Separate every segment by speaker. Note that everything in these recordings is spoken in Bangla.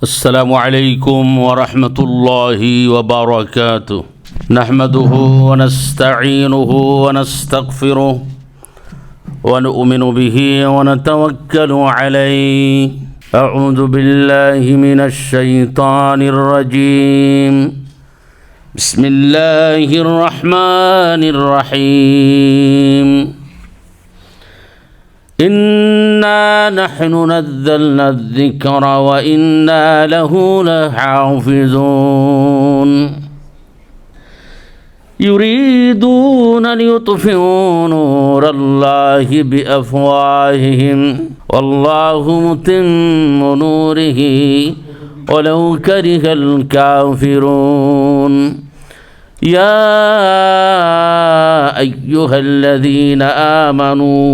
Speaker 1: السلام عليكم ورحمة الله وبركاته. نحمده ونستعينه ونستغفره ونؤمن به ونتوكل عليه. أعوذ بالله من الشيطان الرجيم. بسم الله الرحمن الرحيم. إنا نحن نزلنا الذكر وإنا له لحافظون. يريدون ليطفئوا نور الله بأفواههم والله متم نوره ولو كره الكافرون. يا أيها الذين آمنوا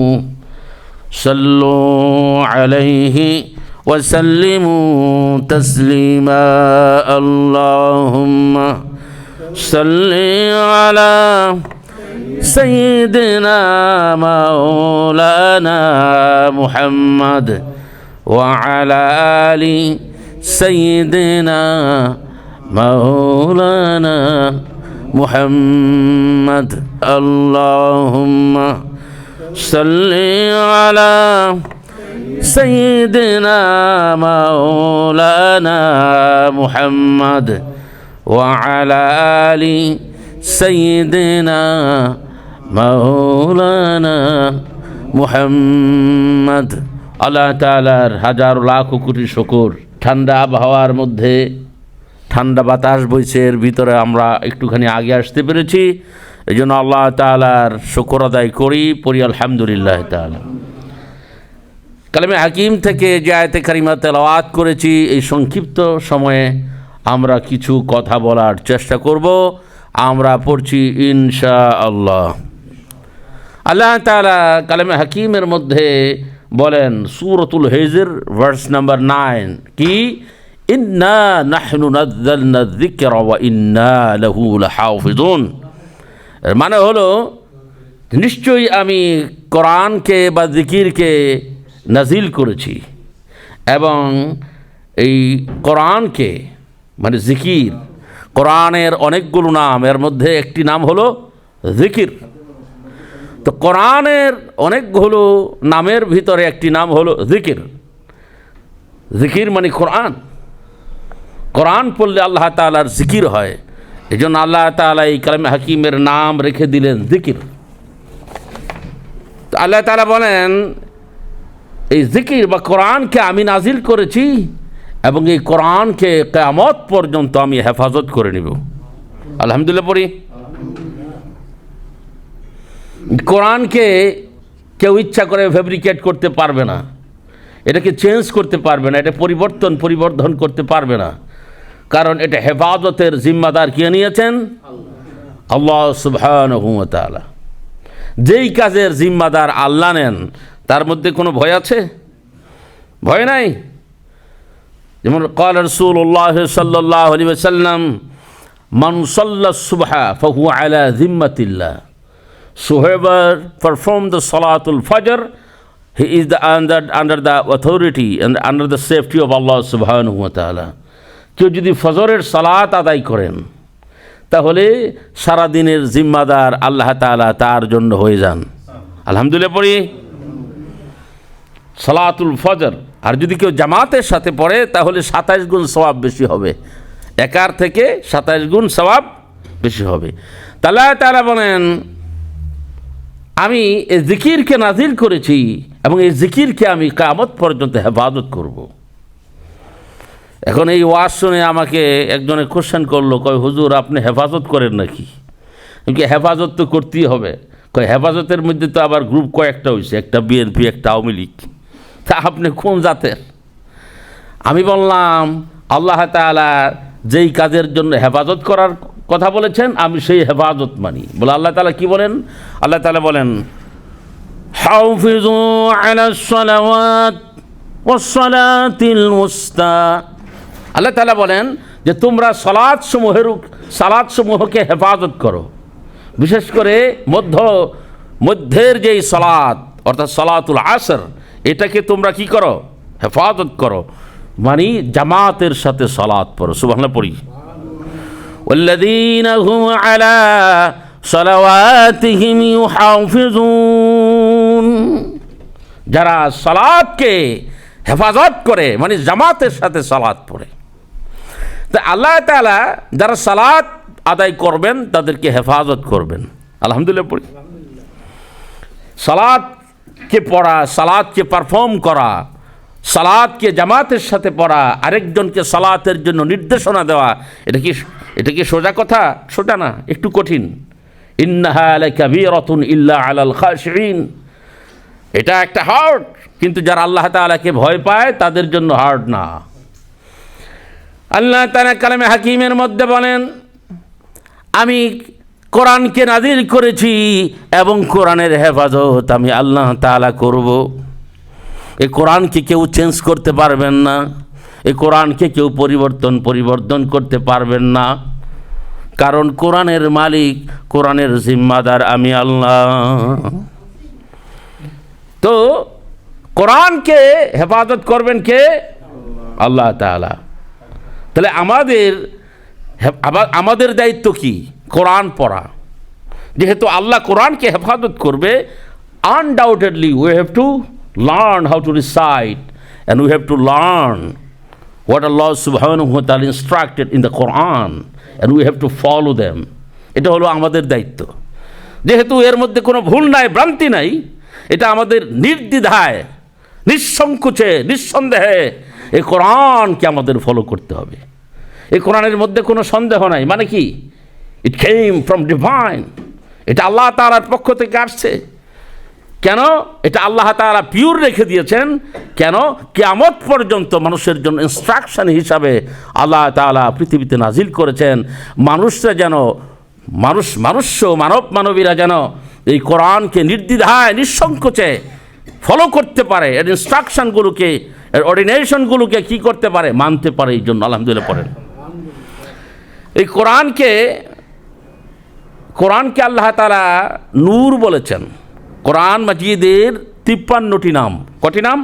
Speaker 1: صلوا عليه وسلموا تسليما. اللهم صل على سيدنا مولانا محمد وعلى آل سيدنا مولانا محمد. اللهم صل على سيدنا مولانا محمد وعلى آل سيدنا مولانا محمد. আল্লাহ তাআলার হাজার লাখ কোটি শুকর। ঠান্ডা আবহাওয়ার মধ্যে ঠান্ডা বাতাস বইছে, এর ভিতরে আমরা একটুখানি আগে আসতে পেরেছি। এই জন্য আল্লাহ তাআলার শুকর আদায় করি, পড়ি আলহামদুলিল্লাহ তাআলা। কালামে হাকিম থেকে যে আয়াতে কারিমা তেলাওয়াত করেছি, এই সংক্ষিপ্ত সময়ে আমরা কিছু কথা বলার চেষ্টা করব। আমরা পড়ছি ইনশাআল্লাহ। আল্লাহ তাআলা কালামে হাকিমের মধ্যে বলেন, সূরাতুল হিজর ভার্স নাম্বার 9, কি ইন্না নাহনু নাযালনা যিকরা ওয়া ইন্না লাহু লাহাফিজুন। এর মানে হলো, নিশ্চয়ই আমি কোরআনকে বা জিকিরকে নাজিল করেছি এবং এই কোরআনকে মানে জিকির, কোরআনের অনেকগুলো নাম, এর মধ্যে একটি নাম হলো জিকির। তো কোরআনের অনেকগুলো নামের ভিতরে একটি নাম হলো জিকির। জিকির মানে কোরআন। কোরআন পড়লে আল্লাহ তাআলার জিকির হয়। এই জন্য আল্লাহ তাআলা এই কালামে হাকিমের নাম রেখে দিলেন জিকির। তো আল্লাহ তাআলা বলেন, এই জিকির বা কোরআনকে আমি নাজিল করেছি এবং এই কোরআনকে কিয়ামত পর্যন্ত আমি হেফাজত করে নিব। আলহামদুলিল্লাহ পড়ি। কোরআনকে কেউ ইচ্ছা করে ফেব্রিকেট করতে পারবে না, এটাকে চেঞ্জ করতে পারবে না, এটা পরিবর্ধন করতে পারবে না, কারণ এটা হেফাজতের জিম্মাদার কে নিয়েছেন? আল্লাহ সুবহানাহু ওয়া তাআলা। যেই কাজের জিম্মাদার আল্লাহ নেন, তার মধ্যে কোনো ভয় আছে? ভয় নাই। যেমন قال رسول الله صلى الله عليه وسلم من صلى الصبح فهو على ذمة الله. Whoever perform the Salatul Fajr, he is under the authority and under the safety of Allah subhanahu wa ta'ala. কেউ যদি ফজরের সালাত আদায় করেন, তাহলে সারাদিনের জিম্মাদার আল্লাহ তাআলা তার জন্য হয়ে যান। আলহামদুলিল্লাহ পড়ি সালাতুল ফজর। আর যদি কেউ জামাতের সাথে পড়ে, তাহলে 27 গুণ সওয়াব বেশি হবে, একার থেকে 27 গুণ সওয়াব বেশি হবে। আল্লাহ তাআলা বলেন, আমি এই জিকিরকে নাজিল করেছি এবং এই জিকিরকে আমি কিয়ামত পর্যন্ত হেফাজত করব। এখন এই ওয়াজ শুনে আমাকে একজনে কোশ্চেন করলো, কয় হুজুর আপনি হেফাজত করেন নাকি? কিন্তু হেফাজত তো করতেই হবে। কয় হেফাজতের মধ্যে তো আবার গ্রুপ কয়েকটা হয়েছে, একটা বিএনপি, একটা আওয়ামী লীগ। তা আপনি কোন জাতের? আমি বললাম, আল্লাহ তাআলা যেই কাজের জন্য হেফাজত করার কথা বলেছেন, আমি সেই হেফাজত মানি। বলে আল্লাহ তাআলা কি বলেন? আল্লাহ তাআলা বলেন, হাফিজু আলাস সালাওয়াত ওয়াস সালাতিল উস্তা। আল্লাহ তাআলা বলেন যে তোমরা সালাতসমূহকে হেফাজত করো, বিশেষ করে মধ্যের যেই সালাত অর্থাৎ সালাতুল আসর, এটাকে তোমরা কি করো? হেফাজত করো। মানে জামাতের সাথে সালাত পড়ো। সুবহানাল্লাহ পড়ি। ওয়াল্লাযীনা হুম আলা সালাওয়াতিহিম ইউহাফিজুন, যারা সালাতকে হেফাজত করে, মানে জামাতের সাথে সালাত পড়ে। তা আল্লাহ তাআলা যারা সালাত আদায় করবেন তাদেরকে হেফাজত করবেন। আলহামদুলিল্লাহ পড়ি। সালাতকে পড়া, সালাতকে পারফর্ম করা, সালাতকে জামাতের সাথে পড়া, আরেকজনকে সালাতের জন্য নির্দেশনা দেওয়া, এটা কি সোজা কথা? সোজা না, একটু কঠিন। ইন্নাহা লাকাবীরাতুন ইল্লা আলাল খাশিঈন, এটা একটা হার্ড, কিন্তু যারা আল্লাহ তাআলাকে ভয় পায় তাদের জন্য হার্ড না। আল্লাহ তাআলা কালামে হাকিমের মধ্যে বলেন, আমি কোরআনকে নাযিল করেছি এবং কোরআনের হেফাজত আমি আল্লাহ তাআলা করব। এই কোরআনকে কেউ চেঞ্জ করতে পারবেন না, এই কোরআনকে কেউ পরিবর্তন করতে পারবেন না, কারণ কোরআনের মালিক, কোরআনের জিম্মাদার আমি আল্লাহ। তো কোরআনকে হেফাজত করবেন কে? আল্লাহ তাআলা। তাহলে আমাদের দায়িত্ব কি? কোরআন পড়া। যেহেতু আল্লাহ কোরআনকে হেফাজত করবে, undoubtedly we have to learn how to recite, and we have to learn what Allah subhanahu wa ta'ala instructed in the Quran, and we have to follow them. এটা হলো আমাদের দায়িত্ব। যেহেতু এর মধ্যে কোনো ভুল নাই, ভ্রান্তি নাই, এটা আমাদের নির্দ্বিধায়, নিঃসংকোচে, নিঃসন্দেহে এই কোরআনকে আমাদের ফলো করতে হবে। এই কোরআনের মধ্যে কোনো সন্দেহ নাই। মানে কি? ইট কেম ফ্রম ডিভাইন, এটা আল্লাহ তাআলার পক্ষ থেকে আসছে। কেন? এটা আল্লাহ তাআলা পিওর রেখে দিয়েছেন। কেন? কিয়ামত পর্যন্ত মানুষের জন্য ইনস্ট্রাকশন হিসাবে আল্লাহ তাআলা পৃথিবীতে নাজিল করেছেন। মানুষরা যেন, মানবীরা যেন এই কোরআনকে নির্দ্বিধায়, নিঃসংকোচে ফলো করতে পারে, এর ইনস্ট্রাকশনগুলোকে, এর অর্ডিনেশনগুলোকে কি করতে পারে? মানতে পারে। এই জন্য আলহামদুলিল্লাহ পড়েন। এই কোরআনকে আল্লাহ তাআলা নূর বলেছেন। কোরআন মাজিদের 53টি নাম। কটি নাম?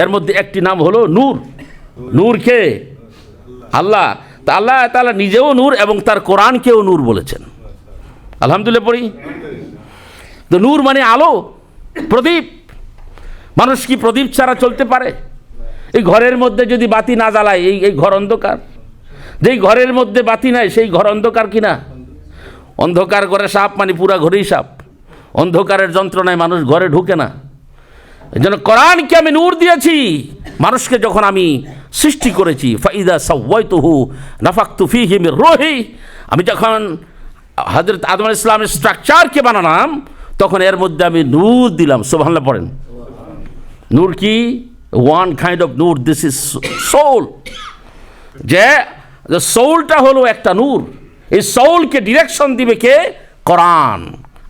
Speaker 1: এর মধ্যে একটি নাম হলো নূর। নূর কে? আল্লাহ। তা আল্লাহ তাআলা নিজেও নূর এবং তার কোরআনকেও নূর বলেছেন। আলহামদুলিল্লাহ পড়ি। তো নূর মানে আলো, প্রদীপ। মানুষ কি প্রদীপ ছাড়া চলতে পারে? এই ঘরের মধ্যে যদি বাতি না জ্বালায়, এই ঘর অন্ধকার। যেই ঘরের মধ্যে বাতি নাই সেই ঘর অন্ধকার কিনা? অন্ধকার ঘরে সাপ, মানে পুরা ঘরেই সাপ। অন্ধকারের যন্ত্রণায় মানুষ ঘরে ঢুকে না। এই জন্য কোরআনকে আমি নূর দিয়েছি। মানুষকে যখন আমি সৃষ্টি করেছি, ফাইদা সাওয়াইতুহু নাফাকতু ফীহি মির রূহি, আমি যখন হযরত আদম আলাইহিস সালামের স্ট্রাকচারকে বানালাম, তখন এর মধ্যে আমি নূর দিলাম। সুবহানাল্লাহ পড়েন। নূর কি? ওয়ান কাইন্ড অফ নূর, দিস ইজ সোল। যে সোলটা হলো একটা নূর। এই সোলকে ডিরেকশন দিবে কে? কোরআন।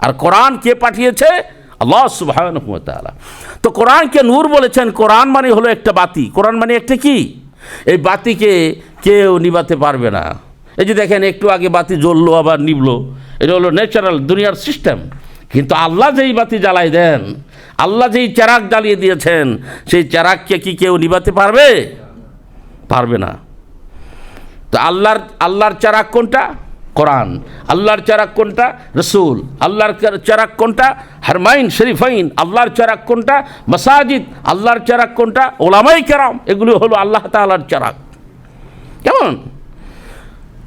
Speaker 1: আর কোরআন কে পাঠিয়েছে? আল্লাহ সুবহানাহু ওয়া তাআলা। তো কোরআনকে নূর বলেছেন। কোরআন মানে হলো একটা বাতি। কোরআন মানে একটা কি? এই বাতিকে কেউ নিভাতে পারবে না। এই যে দেখেন, একটু আগে বাতি জ্বললো আবার নিভলো, এটা হলো ন্যাচারাল দুনিয়ার সিস্টেম। কিন্তু আল্লাহ যেই বাতি জ্বালাই দেন, আল্লাহ যেই চেরাগ জ্বালিয়ে দিয়েছেন, সেই চেরাগকে কি কেউ নিভাতে পারবে? পারবে না। তো আল্লাহর চেরাগ কোনটা? কোরআন। আল্লাহর চেরাগ কোনটা? রসুল। আল্লাহর চেরাগ কোনটা? হারমাইন শরীফাইন। আল্লাহর চেরাগ কোনটা? মাসাজিদ। আল্লাহর চেরাগ কোনটা? ওলামায়ে কেরাম। এগুলো হলো আল্লাহ তাআলার চেরাগ। কেমন?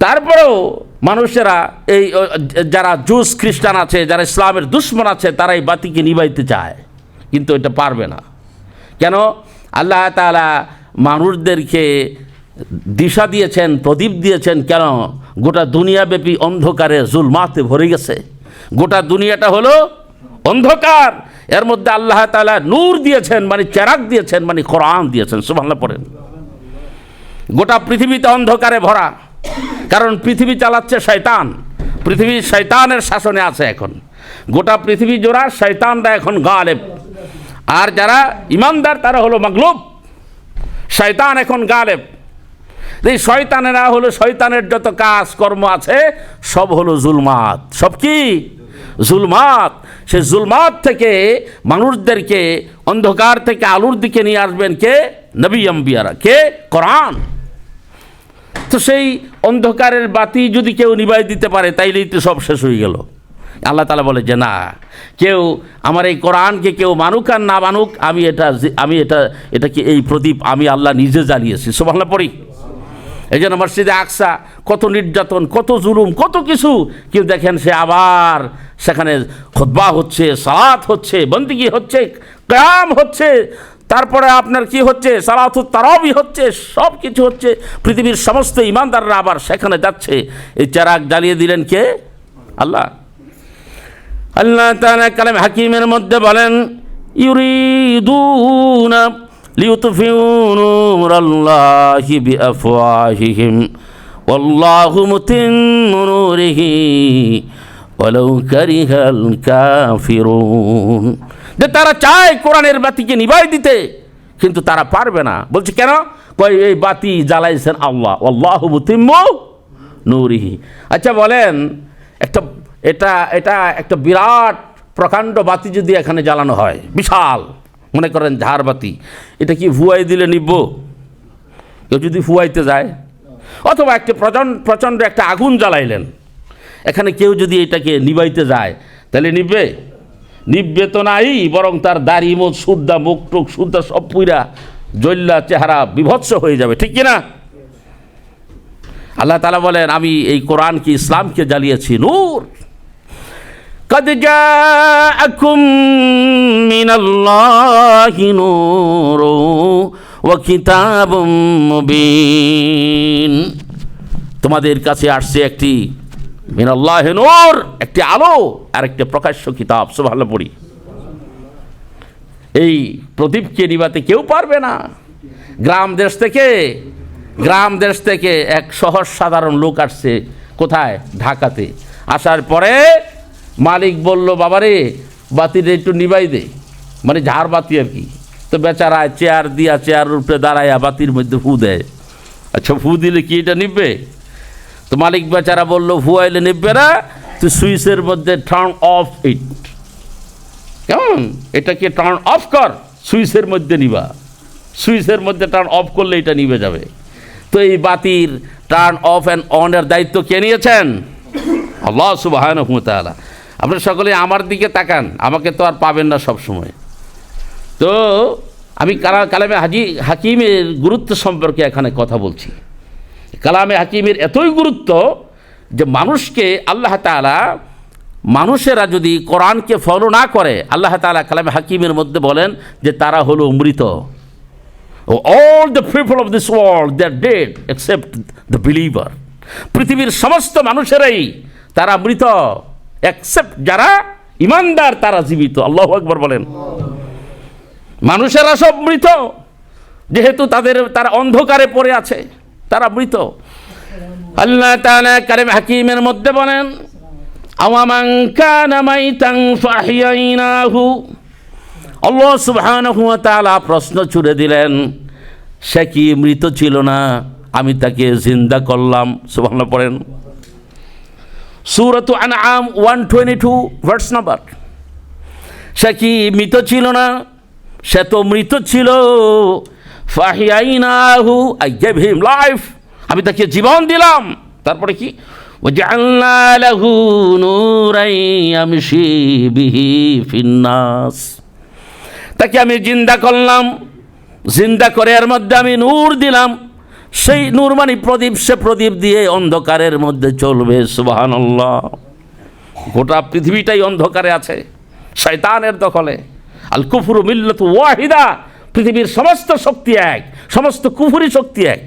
Speaker 1: তারপরেও মানুষেরা, এই যারা জুস খ্রিস্টান আছে, যারা ইসলামের দুশ্মন আছে, তারা এই বাতিকে নিভাইতে চায়, কিন্তু এটা পারবে না। কেন? আল্লাহ তাআলা মানুষদেরকে দিশা দিয়েছেন, প্রদীপ দিয়েছেন। কেন? গোটা দুনিয়াব্যাপী অন্ধকারে, জুলমাতে ভরে গেছে। গোটা দুনিয়াটা হলো অন্ধকার। এর মধ্যে আল্লাহ তাআলা নূর দিয়েছেন, মানে চেরাগ দিয়েছেন, মানে কোরআন দিয়েছেন। সুবহানাল্লাহ পড়েন। গোটা পৃথিবীতে অন্ধকারে ভরা, কারণ পৃথিবী চালাচ্ছে শয়তান। পৃথিবী শয়তানের শাসনে আছে এখন। গোটা পৃথিবী জোড়া শয়তানরা এখন গালেব। আর যারা ইমানদার তারা হলো মাগলুব। শয়তান এখন গালেব। এই শয়তানেরা হলো, শয়তানের যত কাজ কর্ম আছে সব হলো জুলমাত। সব কি? জুলমাত। সে জুলমাত থেকে মানুষদেরকে অন্ধকার থেকে আলোর দিকে নিয়ে আসবেন কে? নবী আম্বিয়ারা। কে? কোরআন। তো সেই অন্ধকারের বাতি যদি কেউ নিভাই দিতে পারে তাইলেই তো সব শেষ হয়ে গেল। আল্লাহ তাআলা বলে যে না, কেউ আমার এই কোরআনকে কেউ মানুক আর না মানুক, আমি এটাকে এই প্রদীপ আমি আল্লাহ নিজে জ্বালিয়েছি। সুবহানাল্লাহ পড়ি। এই জন্য মসজিদে আকসা কত নির্যাতন, কত জুলুম, কত কিছু, কেউ দেখেন সে আবার সেখানে খুতবা হচ্ছে, সালাত হচ্ছে, বন্দেগী হচ্ছে, কিয়াম হচ্ছে, তারপরে আপনার কি হচ্ছে, সালাতুত তারাবি হচ্ছে, সব কিছু হচ্ছে। পৃথিবীর সমস্ত ইমানদাররা আবার সেখানে যাচ্ছে। এই চেরাগ জ্বালিয়ে দিলেন কে? আল্লাহ। আল্লাহ তাআলা কালামে হাকিমের মধ্যে বলেন, ইউরিদুনা লিউতফিউ নূরাল্লাহি বিআফওয়াহিহিম ওয়াল্লাহু মুতিম্মু নূরিহি ওয়ালাউ কারিহাল কাফিরুন। যে তারা চায় কোরআনের বাতিকে নিভাই দিতে, কিন্তু তারা পারবে না। বলছে কেন? কই এই বাতি জ্বালাইছেন আল্লাহ, আল্লাহু মুতিম্মু নূরিহি। আচ্ছা বলেন, এটা একটা বিরাট প্রকাণ্ড বাতি যদি এখানে জ্বালানো হয়, বিশাল, মনে করেন ঝাড়বাতি, এটা কি ফুয়াই দিলে নিব? কেউ যদি ফুয়াইতে যায়, অথবা একটা প্রচণ্ড একটা আগুন জ্বালাইলেন, এখানে কেউ যদি এটাকে নিবাইতে যায় তাহলে নিববে? নিববে তো নাই, বরং তার দাড়ি মোজ সুদ্ধা, মুখ টুক সুদ্ধা সব পুইরা জ্বল্লা চেহারা বিভৎস হয়ে যাবে, ঠিক কিনা? আল্লাহ তাআলা বলেন, আমি এই কোরআনকে, ইসলামকে জ্বালিয়েছি নূর। قد جاءكم من الله نور وكتاب مبين। তোমাদের কাছে আসছে একটি মিনাল্লাহি নূর, একটি আলো আর একটি প্রকাশ্য কিতাব। সুবহানাল্লাহ পড়ি। এই প্রদীপকে নিভাতে কেউ পারবে না। গ্রাম দেশ থেকে এক সহজ সাধারণ লোক আসছে। কোথায়? ঢাকাতে। আসার পরে মালিক বলল, বাবারে বাতিটা একটু নিভাই দে, মানে ঝাড় বাতি আর কি। তো বেচারায় চেয়ারের উপরে দাঁড়াইয়া বাতির মধ্যে ফু দেয়। আচ্ছা, ফু দিলে কি এটা নিববে? তো মালিক বেচারা বলল, ফুয়াইলে নিববে না, তুই সুইচের মধ্যে টার্ন অফ ইট। কেমন? এটাকে টার্ন অফ কর, সুইচের মধ্যে নিবা। সুইচের মধ্যে টার্ন অফ করলে এটা নিভে যাবে। তো এই বাতির টার্ন অফ অ্যান্ড অনের দায়িত্ব কে নিয়েছেন? আল্লাহ সুবহানাহু ওয়া তাআলা। আপনারা সকলে আমার দিকে তাকান, আমাকে তো আর পাবেন না সব সময়। তো আমি কালামে হাকিমের গুরুত্ব সম্পর্কে এখানে কথা বলছি। কালামে হাকিমের এতই গুরুত্ব যে মানুষকে আল্লাহ তাআলা, মানুষেরা যদি কোরআনকে ফলো না করে, আল্লাহ তাআলা কালামে হাকিমের মধ্যে বলেন যে তারা হলো মৃত। All the people of this world, they are dead except the believer. পৃথিবীর সমস্ত মানুষেরাই তারা মৃত, এক্সেপ্ট যারা ইমানদার তারা জীবিত। আল্লাহু আকবার বলেন। মানুষেরা সব মৃত, যেহেতু তারা অন্ধকারে পড়ে আছে, তারা মৃত। আল্লাহ তাআলা কালামে হাকিমের মধ্যে বলেন, আওয়ামান কানা মাইতান ফাহিয়াইনাহু। আল্লাহ সুবহানাহু ওয়া তাআলা প্রশ্ন ছুড়ে দিলেন, সে কি মৃত ছিল না? আমি তাকে জিন্দা করলাম। সুবহানাল্লাহ পড়েন। সূরাতুল আনআম 122 ভার্স নাম্বার। সে কি মৃত ছিল না? সে তো মৃত ছিল। ফাহিয়াইনাহু, আই গেভ হিম লাইফ, আমি তাকে জীবন দিলাম। তারপরে কি? ওয়াজআলনা লাহু নূরান ইয়ামশি বিহি ফিন্নাস। তাকে আমি জিন্দা করলাম, জিন্দা করে এর মধ্যে আমি নূর দিলাম। সেই নূর মানে প্রদীপ, সে প্রদীপ দিয়ে অন্ধকারের মধ্যে চলবে। সুবহানাল্লাহ। গোটা পৃথিবীটাই অন্ধকারে আছে, শয়তানের দখলে। আল কুফরু মিল্লাতু ওয়াহিদা, পৃথিবীর সমস্ত শক্তি এক, সমস্ত কুফরি শক্তি এক।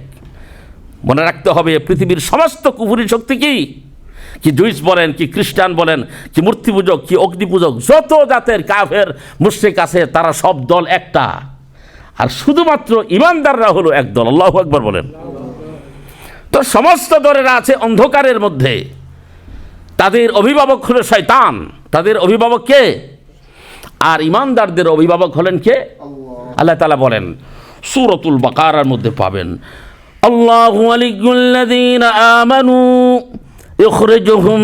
Speaker 1: মনে রাখতে হবে, পৃথিবীর সমস্ত কুফরি শক্তি কি জুইস বলেন, কি খ্রিস্টান বলেন, কি মূর্তি পূজক, কি অগ্নি পূজক, যত জাতের কাফের মুশরিক আছে, তারা সব দল একটা, আর শুধুমাত্র ইমানদাররা হলো এক দল। আল্লাহু আকবার বলেন। তো সমস্ত দলেরা আছে অন্ধকারের মধ্যে, তাদের অভিভাবক হলো শয়তান। তাদের অভিভাবক কে? আর ইমানদারদের অভিভাবক হলেন কে? আল্লাহ তাআলা বলেন, সূরাতুল বাকারার মধ্যে পাবেন, আল্লাহু ওয়ালিয়্যুল্লাযীনা আমানু ইখরিজুহুম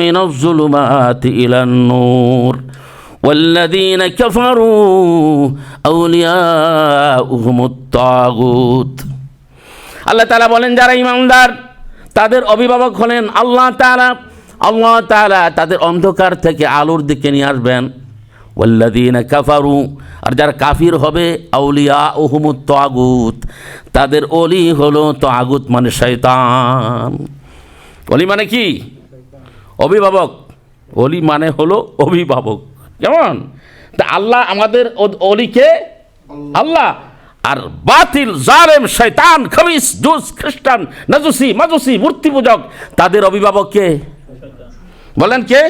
Speaker 1: মিনাজ যুলুমাতি ইলান নূর ওয়াল্লাযীনা কাফারু আউলিয়াউহুমুত তাগুত। আল্লাহ তাআলা বলেন যারা ঈমানদার তাদের অভিভাবক হলেন আল্লাহ তাআলা। আল্লাহ তাআলা তাদের অন্ধকার থেকে আলোর দিকে নিয়ে আসবেন। ওয়াল্লাযীনা কাফারু, আর যারা কাফির হবে, আউলিয়াউহুমুত তাগুত, তাদের ওলি হলো তাগুত মানে শয়তান। ওলি মানে কি? অভিভাবক। ওলি মানে হলো অভিভাবক। কেমন? তা আল্লাহ আমাদের ওলিকে আল্লাহ, আর বাতিল জালেম শয়তান খবিস জুস খ্রিস্টান নাজুসি মাজুসি মূর্তি পূজক তাদের অভিভাবক কে? বলেন কে?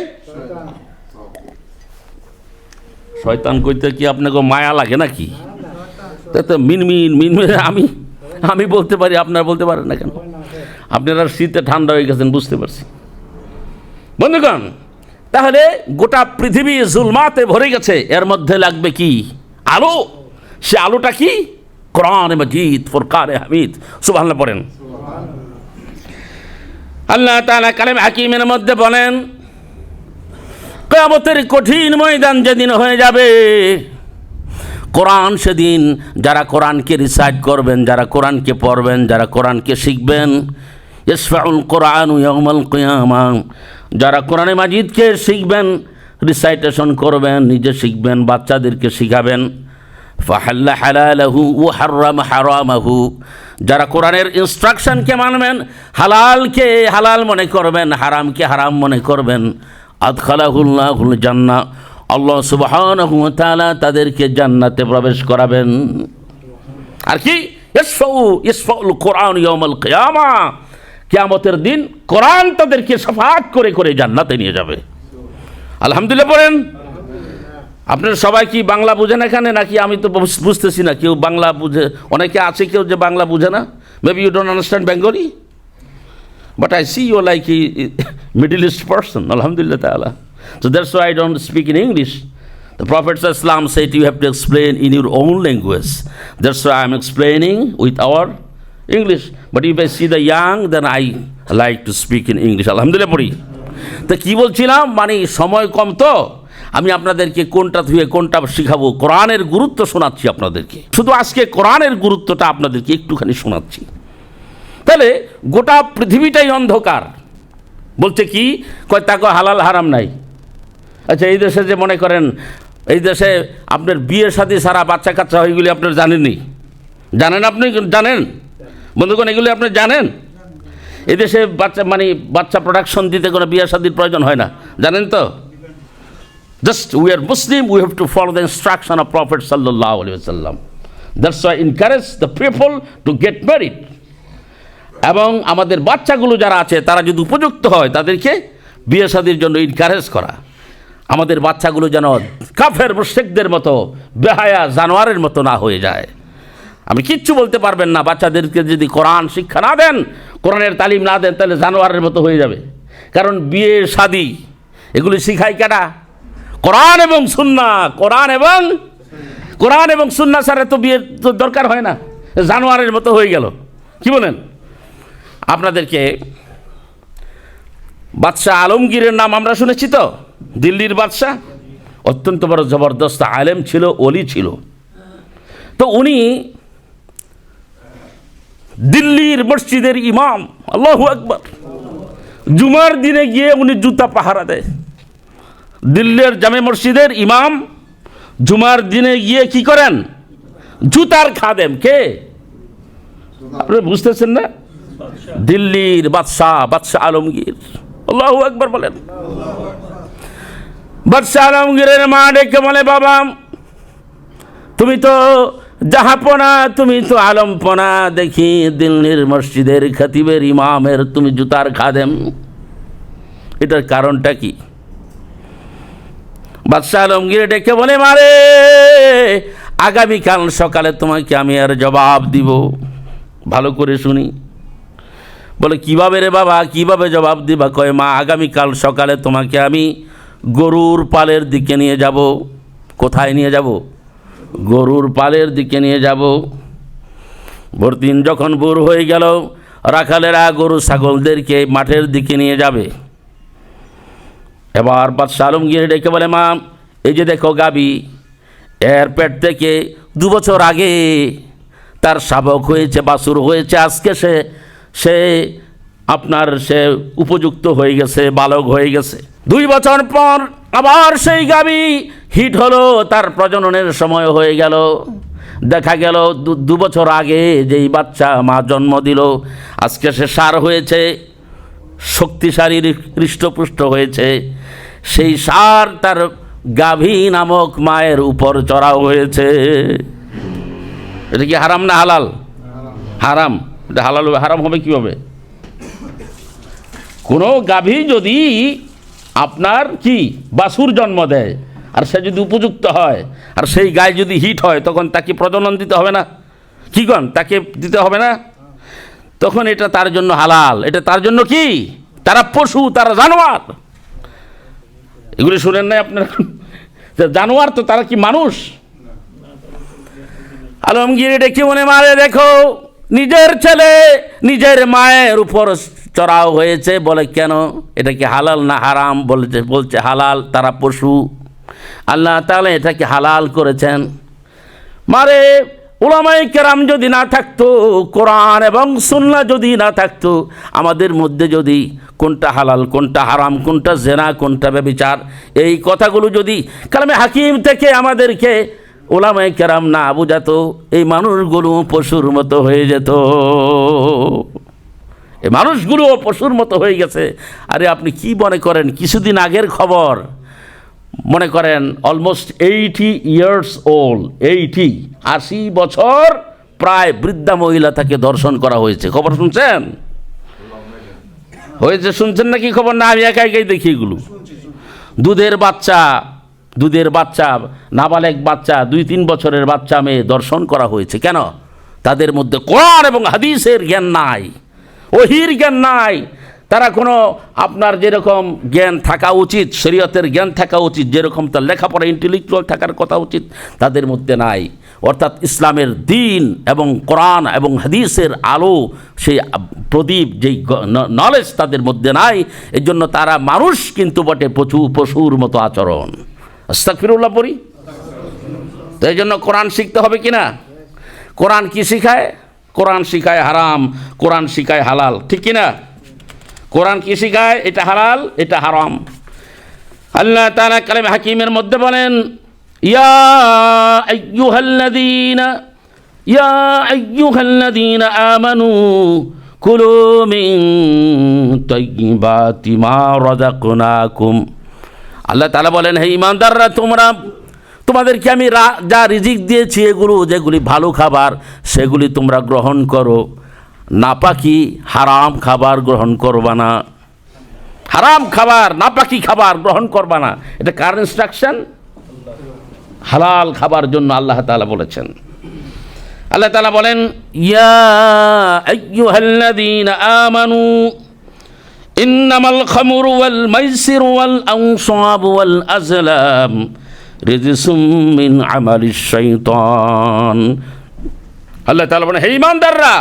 Speaker 1: শয়তান কইতে কি আপনাকে মায়া লাগে নাকি? তো মিনমিন মিনমিন আমি বলতে পারি, আপনারা বলতে পারেন না কেন? আপনারা শীতে ঠান্ডা হয়ে গেছেন, বুঝতে পারছি। বন্ধুগণ, তাহলে গোটা পৃথিবী জুলমাতে ভরে গেছে, এর মধ্যে লাগবে কি? আলো। সে আলোটা কি? কোরআন মাজিদ, ফুরকানে হামিদ। সুবহানাল্লাহ পড়েন। আল্লাহ তাআলা কালামে হাকিমের মধ্যে বলেন, কিয়ামতের কঠিন ময়দান যেদিন হয়ে যাবে, কোরআন সেদিন যারা কোরআনকে রিসাইট করবেন, যারা কোরআনকে পড়বেন, যারা কোরআনকে শিখবেন, ইসফাউল কোরআনু ইয়াউমাল কিয়ামা, যারা কোরআনে মাজিদকে শিখবেন, রিসাইটেশন করবেন, নিজে শিখবেন, বাচ্চাদেরকে শিখাবেন, ফাহাল্লা হালালাহু ওয়া হারামা হারামাহু, যারা কোরআনের ইনস্ট্রাকশনকে মানবেন, হালালকে হালাল মনে করবেন, হারামকে হারাম মনে করবেন, আদখালাহুল্লাহুল জান্নাহ, আল্লাহ সুবহানাহু ওয়া তাআলা তাদেরকে জান্নাতে প্রবেশ করাবেন। আর কি? ইসফাউল কোরআন ইয়াউমাল কিয়ামা, কিয়ামতের দিন কোরআন তাদেরকে শাফাআত করে করে জান্নাতে নিয়ে যাবে। আলহামদুলিল্লাহ পড়েন। আপনারা সবাই কি বাংলা বুঝেন এখানে, নাকি আমি তো বুঝতেছি না? কেউ বাংলা বুঝে, অনেকে আছে কেউ যে বাংলা বুঝে না। Maybe you don't understand Bengali, but I see you like a Middle East person, alhamdulillah ta'ala. So that's why I don't speak in English. The Prophet Islam said you have to explain in your own language. That's why I'm explaining with our English. But if I see the young, then I like to speak in English. Alhamdulillah পড়ি। তো কি বলছিলাম, মানে সময় কম, তো আমি আপনাদেরকে কোনটা ধুয়ে কোনটা শিখাবো, কোরআনের গুরুত্ব শোনাচ্ছি আপনাদেরকে। শুধু আজকে কোরআনের গুরুত্বটা আপনাদেরকে একটুখানি শোনাচ্ছি। তাহলে গোটা পৃথিবীটাই অন্ধকার। বলছে কি? কয় তাকে হালাল হারাম নাই। আচ্ছা, এই দেশে যে মনে করেন, এই দেশে আপনার বিয়ে শাদী সারা বাচ্চা কাচ্চা ওইগুলি আপনার জানেনই, জানেন? আপনি জানেন বন্ধুগণ, এগুলি আপনি জানেন? এই দেশে বাচ্চা প্রোডাকশন দিতে কোনো বিয়ে শাদীর প্রয়োজন হয় না, জানেন তো? Just we are Muslim, we have to follow the instruction of Prophet sallallahu alaihi wasallam. That's why encourage the people to get married. এবং আমাদের বাচ্চাগুলো যারা আছে তারা যদি উপযুক্ত হয় তাদেরকে বিয়ে শাদীর জন্য এনকারেজ করা। আমাদের বাচ্চাগুলো যেন কাফের মুশরিকদের মতো বেহায়া জানোয়ারের মতো না হয়ে যায়। আমি কিচ্ছু বলতে পারবেন না, বাচ্চাদেরকে যদি কোরআন শিক্ষা না দেন, কোরআনের তালিম না দেন, তাহলে জানোয়ারের মতো হয়ে যাবে। কারণ বিয়ে শাদী এগুলি শিখায় কারা? কোরআন এবং সুন্নাহ। কোরআন এবং সুন্নাহ ছাড়া তো বিয়ের তো দরকার হয় না, জানোয়ারের মতো হয়ে গেল। কি বলেন? আপনাদেরকে বাদশাহ আলমগীরের নাম আমরা শুনেছি তো, দিল্লির বাদশাহ, অত্যন্ত বড় জবরদস্ত আলেম ছিল, ওলি ছিল। তো উনি দিল্লির মসজিদের ইমাম, আল্লাহু আকবার, জুমার দিনে গিয়ে উনি জুতা পাহারা দেয়। দিল্লির জামে মসজিদের ইমাম জুমার দিনে গিয়ে কি করেন? জুতার খাদেম। কে? আপনি বুঝতেছেন না? দিল্লির বাদশাহ আলমগীর। আল্লাহু আকবার বলেন। বাদশাহ আলমগীরের মা ডেকে বলে, বাবা তুমি তো জাহাপনা, তুমি তো আলমপনা, দেখি দিল্লির মসজিদের খতিবের ইমামের তুমি জুতার খাদেম, এটার কারণটা কি? বাদশাহ আলমগীর ডেকে বলে, মারে আগামীকাল সকালে তোমাকে আমি আর জবাব দিব, ভালো করে শুনি। বলে কিভাবে রে বাবা, কিভাবে জবাব দিবা? কয় মা, আগামীকাল সকালে তোমাকে আমি গরুর পালের দিকে নিয়ে যাব। কোথায় নিয়ে যাব? গরুর পালের দিকে নিয়ে যাব। ভোরদিন যখন ভোর হয়ে গেল, রাখালেরা গরু ছাগলদেরকে মাঠের দিকে নিয়ে যাবে। এবার বাদশাহ আলমগীর ডেকে বলে, মা এই যে দেখো গাবি, এর পেট থেকে 2 বছর আগে তার শাবক হয়েছে, বাছুর হয়েছে, আজকে সে উপযুক্ত হয়ে গেছে, বালক হয়ে গেছে। 2 বছর পর আবার সেই গাবি হিট হলো, তার প্রজননের সময় হয়ে গেল। দেখা গেল 2 বছর আগে যেই বাচ্চা মা জন্ম দিল, আজকে সে ষাঁড় হয়েছে, শক্তিশালী, হৃষ্টপুষ্ট হয়েছে। সেই ষাঁড় তার গাভী নামক মায়ের উপর চড়াও হয়েছে। এটা কি হারাম না হালাল? হারাম। এটা হালাল হবে, হারাম হবে কীভাবে? কোনো গাভী যদি আপনার কি বাছুর জন্ম দেয়, আর সে যদি উপযুক্ত হয়, আর সেই গায়ে যদি হিট হয়, তখন তাকে প্রজনন দিতে হবে না? কি গণ তাকে দিতে হবে না? তখন এটা তার জন্য হালাল। এটা তার জন্য কি? তারা পশু, তারা জানোয়ার। এগুলি শুনেন নাই আপনার? জানোয়ার তো, তারা কি মানুষ? আলমগীর ডেকে মনে মারে, দেখো নিজের ছেলে নিজের মায়ের উপর চড়াও হয়েছে। বলে কেন? এটা কি হালাল না হারাম? বলছে হালাল, তারা পশু। আল্লাহ তাআলা এটাকে হালাল করেছেন। মারে উলামায়ে কেরাম যদি না থাকতো, কোরআন এবং সুন্নাহ যদি না থাকতো, আমাদের মধ্যে যদি কোনটা হালাল, কোনটা হারাম, কোনটা জেনা, কোনটা ব্যভিচার, এই কথাগুলো যদি কালামে হাকিম থেকে আমাদেরকে উলামায়ে কেরাম না বুঝাতো, এই মানুষগুলো পশুর মতো হয়ে যেত। এই মানুষগুলো পশুর মতো হয়ে গেছে। আরে আপনি কি মনে করেন? কিছুদিন আগের খবর, মনে করেন অলমোস্ট 80 years old, 80 বছর প্রায় বৃদ্ধা মহিলা তাকে ধর্ষণ করা হয়েছে। খবর শুনছেন? হয়েছে, শুনছেন নাকি খবর? না আমি একা একাই দেখি এগুলো। দুধের বাচ্চা, নাবালেগ বাচ্চা, 2-3 বছরের বাচ্চা মেয়ে ধর্ষণ করা হয়েছে। কেন? তাদের মধ্যে কোরআন এবং হাদিসের জ্ঞান নাই, ওহীর জ্ঞান নাই। তারা কোনো আপনার যেরকম জ্ঞান থাকা উচিত, শরীয়তের জ্ঞান থাকা উচিত, যেরকম তার লেখাপড়া ইন্টেলেকচুয়াল থাকার কথা উচিত, তাদের মধ্যে নাই। অর্থাৎ ইসলামের দ্বীন এবং কোরআন এবং হাদিসের আলো, সেই প্রদীপ, যেই নলেজ তাদের মধ্যে নাই। এর জন্য তারা মানুষ কিন্তু বটে, পশুর মতো আচরণ। আস্তাগফিরুল্লাহ পড়ি। তো এই জন্য কোরআন শিখতে হবে কি না? কোরআন কি শিখায়? কোরআন শিখায় হারাম, কোরআন শিখায় হালাল, ঠিক কিনা? কোরআন কি শিখায়? এটা হালাল, এটা হারাম। আল্লাহ তাআলা কালামে হাকিমের মধ্যে বলেন, ইয়া আইয়ুহাল্লাযীনা আমানু কুলু মিন তাইয়্যিবাতি মা রাযাকনাকুম। আল্লাহ তাআলা বলেন, হে ঈমানদাররা, তোমাদেরকে আমি যা রিজিক দিয়েছি, যেগুলি ভালো খাবার, সেগুলি তোমরা গ্রহণ করো। নাপাকি হারাম খাবার গ্রহণ করবা না। হারাম খাবার, নাপাকি খাবার গ্রহণ করবা না। এটা কার ইনস্ট্রাকশন? হালাল খাবার জন্য আল্লাহ তাআলা বলেছেন। আল্লাহ তাআলা বলেন, ইয়া আইয়ুহাল্লাযীনা আমানু ইন্নামাল খামরু ওয়াল মাইসিরু ওয়াল আনসাবু ওয়াল আজলাম রিজসুম মিন আমালিশ শাইতান। আল্লাহ তাআলা বলেন, হে ঈমানদাররা,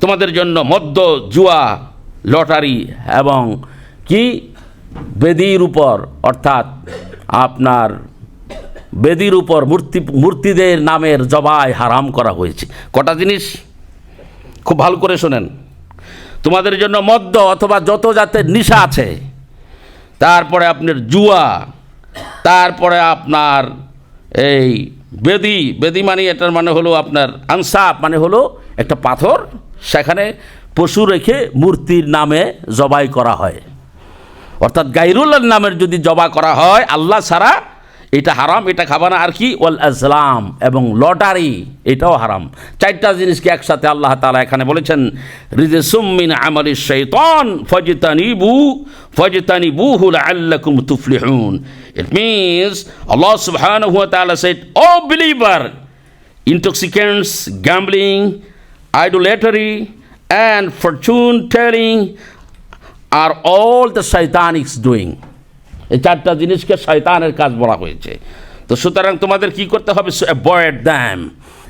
Speaker 1: তোমাদের জন্য মদ্য, জুয়া, লটারি এবং কি বেদির উপর, অর্থাৎ আপনার বেদির উপর মূর্তিদের নামের জবাই হারাম করা হয়েছে। কটা জিনিস খুব ভালো করে শোনেন। তোমাদের জন্য মদ্য অথবা যত জাতের নেশা আছে, তারপরে আপনার জুয়া, তারপরে আপনার এই বেদি মানে, এটার মানে হলো আপনার আনসাব, মানে হলো একটা পাথর, সেখানে পশু রেখে মূর্তির নামে জবাই করা হয়। অর্থাৎ গায়রুল্লাহর নামের যদি জবা করা হয় আল্লাহ ছাড়া, এটা হারাম, এটা খাবা না। আর কি? ওয়াল আজলাম, এবং লটারি, এটাও হারাম। 4টা জিনিসকে একসাথে আল্লাহ তাআলা এখানে বলেছেন, রিজসুম মিন আমালিশ শাইতান ফাজতানিবুহু লাআল্লাকুম তুফলিহুন। ইট মিনস আল্লাহ সুবহানাহু ওয়া তাআলা said, "O believer, intoxicants, gambling, idolatry and fortune telling are all the shaitan's doing." এই 4টা জিনিসকে শয়তানের কাজ বলা হয়েছে। তো সুতরাং তোমাদের কি করতে হবে? অ্যাভয়েড দ্যাম,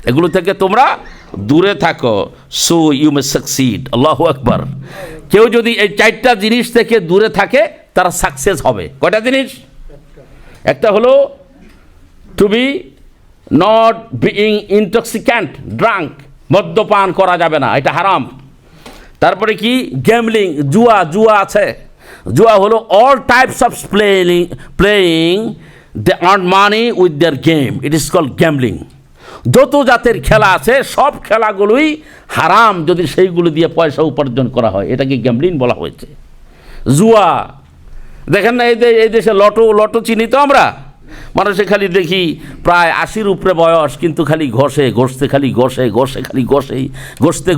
Speaker 1: এগুলো থেকে তোমরা দূরে থাকো। So you may succeed. আল্লাহু আকবার। কেউ যদি এই 4টা জিনিস থেকে দূরে থাকে, তারা সাকসেস হবে। কয়টা জিনিস? একটা হলো to be not being intoxicant, drunk, মদ্যপান করা যাবে না, এটা হারাম। তারপরে কি গ্যামলিং, জুয়া আছে। জুয়া হলো all types of playing they earn money with their game, it is called gambling. যত জাতের খেলা আছে সব খেলাগুলোই হারাম যদি সেইগুলো দিয়ে পয়সা উপার্জন করা হয়, এটাকে গ্যামলিং বলা হয়েছে। জুয়া দেখেন না, এই দেশে লটো চিনি তো আমরা, মানুষে খালি দেখি প্রায় 80-র উপরে বয়স, কিন্তু খালি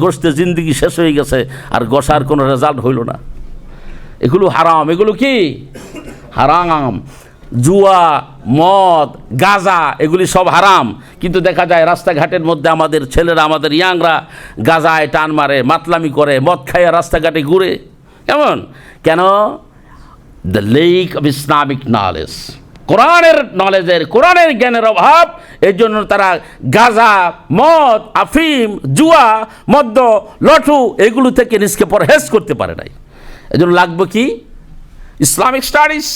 Speaker 1: ঘষতে জিন্দগি শেষ হয়ে গেছে, আর ঘষার কোনো রেজাল্ট হইল না। এগুলো হারাম, এগুলো কি হারাম। জুয়া, মদ, গাঁজা এগুলি সব হারাম, কিন্তু দেখা যায় রাস্তাঘাটের মধ্যে আমাদের ছেলেরা, আমাদের ইয়াংরা গাঁজায় টান মারে, মাতলামি করে, মদ খাইয়া রাস্তাঘাটে ঘুরে। কেন? The lake of Islamic knowledge, কোরআনের জ্ঞানের অভাব। এর জন্য তারা গাঁজা, মদ, আফিম, জুয়া, মদ্য, লটু এগুলো থেকে নিজকে পরহেজ করতে পারে নাই। এই জন্য লাগবে কি ইসলামিক স্টাডিজ।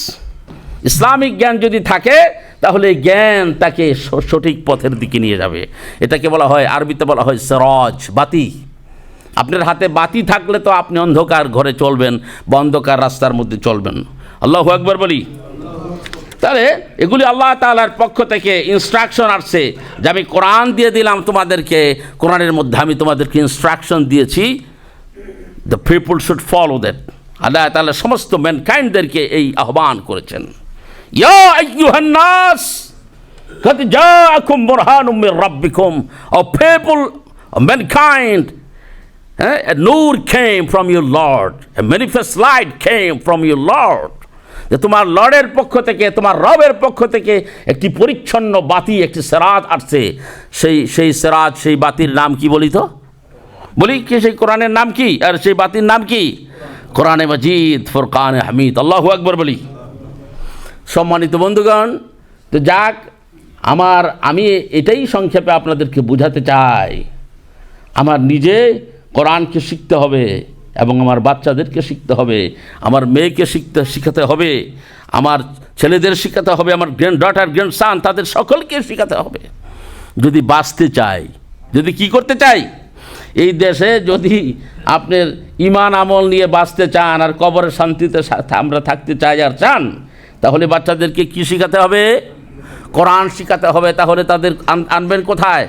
Speaker 1: ইসলামিক জ্ঞান যদি থাকে তাহলে জ্ঞান তাকে সঠিক পথের দিকে নিয়ে যাবে। এটাকে বলা হয়, আরবিতে বলা হয় সিরাজ, বাতি। আপনার হাতে বাতি থাকলে তো আপনি অন্ধকার ঘরে চলবেন বা অন্ধকার রাস্তার মধ্যে চলবেন। আল্লাহু আকবার বলি। তাহলে এগুলি আল্লাহ তাআলার পক্ষ থেকে ইনস্ট্রাকশন আসছে যে আমি কোরআন দিয়ে দিলাম তোমাদেরকে, কোরআনের মধ্যে আমি তোমাদেরকে ইনস্ট্রাকশন দিয়েছি, the people should follow that. Allah তাআলা সমস্ত ম্যানকাইন্ডদেরকে এই আহ্বান করেছেন, ইয়া আইয়ুহান নাস কাদ জাআকুম বুরহানুম মির রাব্বিকুম, O people of mankind, a nur came from your Lord, a manifest light came from your Lord. যে তোমার লর্ডের পক্ষ থেকে, তোমার রবের পক্ষ থেকে একটি পরিচ্ছন্ন বাতি, একটি সিরাজ আসছে। সেই সিরাজ, সেই বাতির নাম কি বলি তো? বলি কি সেই কোরআনের নাম কি? আর সেই বাতির নাম কি? কোরআনে মাজিদ, ফুরকানে হামিদ। আল্লাহু আকবার বলি। সম্মানিত বন্ধুগণ, তো যাক, আমি এটাই সংক্ষেপে আপনাদেরকে বোঝাতে চাই, আমার নিজে কোরআনকে শিখতে হবে এবং আমার বাচ্চাদেরকে শিখতে হবে, আমার মেয়েকে শিখাতে হবে, আমার ছেলেদের শিখাতে হবে, আমার গ্র্যান্ড সান, তাদের সকলকে শিখাতে হবে। যদি বাঁচতে চাই, যদি কি করতে চাই, এই দেশে যদি আপনার ঈমান আমল নিয়ে বাঁচতে চান আর কবরের শান্তিতে আমরা থাকতে চাই আর চান, তাহলে বাচ্চাদেরকে কি শিখাতে হবে? কোরআন শিখাতে হবে। তাহলে তাদের আনবেন কোথায়?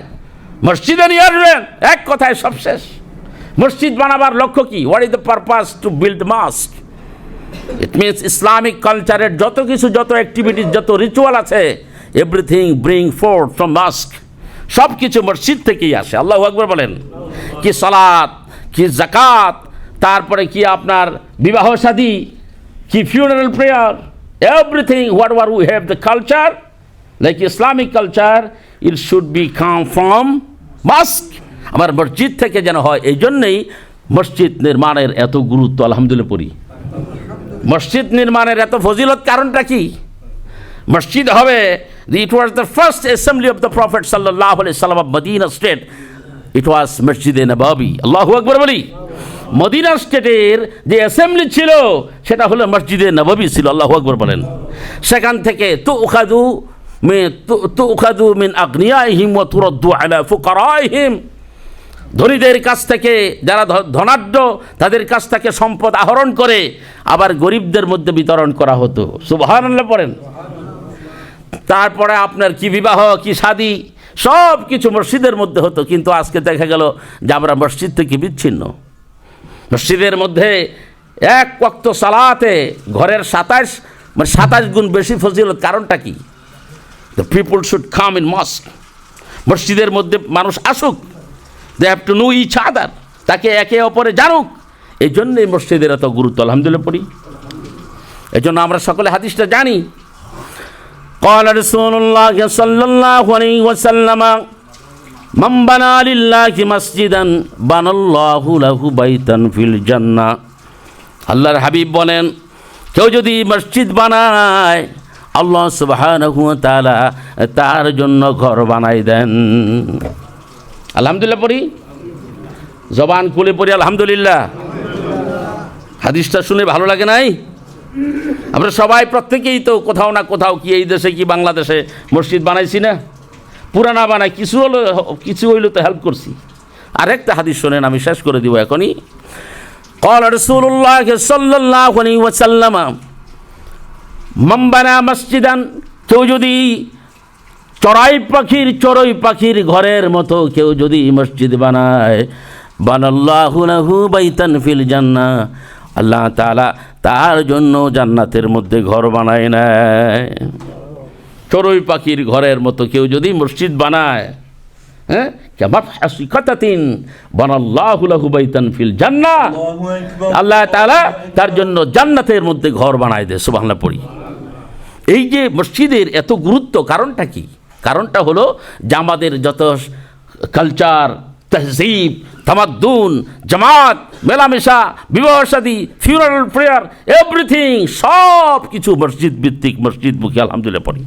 Speaker 1: মসজিদে নিয়ে আসবেন। এক কথায় সব শেষ। মসজিদ বানাবার লক্ষ্য কি? What is the purpose to build mosque? It means Islamic কালচারের যত কিছু, যত অ্যাক্টিভিটিস, যত রিচুয়াল আছে, everything bring forth from mosque. সব কিছু মসজিদ থেকেই আসে। আল্লাহু আকবার বলেন। কি সালাত, কি যাকাত, তারপরে কি আপনার বিবাহ শাদী, কি funeral prayer, everything whatever we have the culture like Islamic culture, it should be come from mosque. আমার মসজিদ থেকে যেন হয়। এই জন্যেই মসজিদ নির্মাণের এত গুরুত্ব। আলহামদুলিল্লাহ পড়ি। মসজিদ নির্মাণের এত ফজিলত কারণটা কি? মসজিদ হবে, it was the first assembly of the prophet সাল্লাল্লাহু আলাইহি সাল্লাম of Medina state, it was মসজিদে নববী। আল্লাহু আকবার বলি। মদিনা স্টেটের যে অ্যাসেম্বলি ছিল সেটা হলো মসজিদে নববী ছিল। আল্লাহু আকবার বলেন। সেখান থেকে তুখাযু মিন আগনিয়াইহিম ওয়া তুরাদ্দু আলা ফুকারাইহিম, ধনীদের কাছ থেকে, যারা ধনাঢ্য তাদের কাছ থেকে সম্পদ আহরণ করে আবার গরিবদের মধ্যে বিতরণ করা হতো। সুবহানাল্লাহ পড়েন। তারপরে আপনার কি বিবাহ, কি শাদী, সব কিছু মসজিদের মধ্যে হতো। কিন্তু আজকে দেখা গেল যে আমরা মসজিদ থেকে বিচ্ছিন্ন। মসজিদের মধ্যে এক ওয়াক্ত সালাতে ঘরের 27 গুণ বেশি ফজিলত। কারণটা কি? The people should come in mosque. মসজিদের মধ্যে মানুষ আসুক, they have to know each other, তাকে একে অপরে জানুক। এই জন্যই মসজিদের এত গুরুত্ব। আলহামদুলিল্লাহ পড়ি। এই জন্য আমরা সকলে হাদিসটা জানি। قال رسول الله صلى الله عليه وسلم من بنى لله مسجدا بنى الله له بيتا في الجنة। আল্লাহর হাবিব বলেন, কেউ যদি মসজিদ বানায় আল্লাহ সুবহানাহু ওয়া তাআলা তার জন্য ঘর বানাই দেন। আলহামদুলিল্লাহ পড়ি। জবান খুলে পড়ি আলহামদুলিল্লাহ। হাদিসটা শুনে ভালো লাগে নাই? আমরা সবাই প্রত্যেকেই তো কোথাও না কোথাও কি এই দেশে কি বাংলাদেশে মসজিদ বানাইছি না? পুরানা বানাই কিছু হইলো তো হেল্প করছি। আরেকটা হাদিস শোনেন, আমি শেষ করে দিব এখনই। قال رسول الله صلى الله عليه وسلم من بنى مسجدا, কেউ যদি চড়ুই পাখির ঘরের মতো কেউ যদি মসজিদ বানায়, বানাল্লাহু লাহু বাইতান ফিল জান্নাহ, আল্লাহ তাআলা তার জন্য জান্নাতের মধ্যে ঘর বানায় নেয়। চড়ুই পাখির ঘরের মতো কেউ যদি মসজিদ বানায়, হ্যাঁ, কামাফহাসিকাতাতিন বানাল্লাহু লাহু বাইতান ফিল জান্নাহ, আল্লাহ তাআলা তার জন্য জান্নাতের মধ্যে ঘর বানায় দেয়। সুবহানাল্লাহ পড়ি। এই যে মসজিদের এত গুরুত্ব, কারণটা কি? কারণটা হলো যে আমাদের যত কালচার, তহজিব, তামাদ্দুন, জামাত, মেলামেশা, বিবাহ শাদী, ফিউনারাল প্রেয়ার, এভরিথিং সব কিছু মসজিদ ভিত্তিক, মসজিদমুখী। আলহামদুলিল্লাহ পড়ি।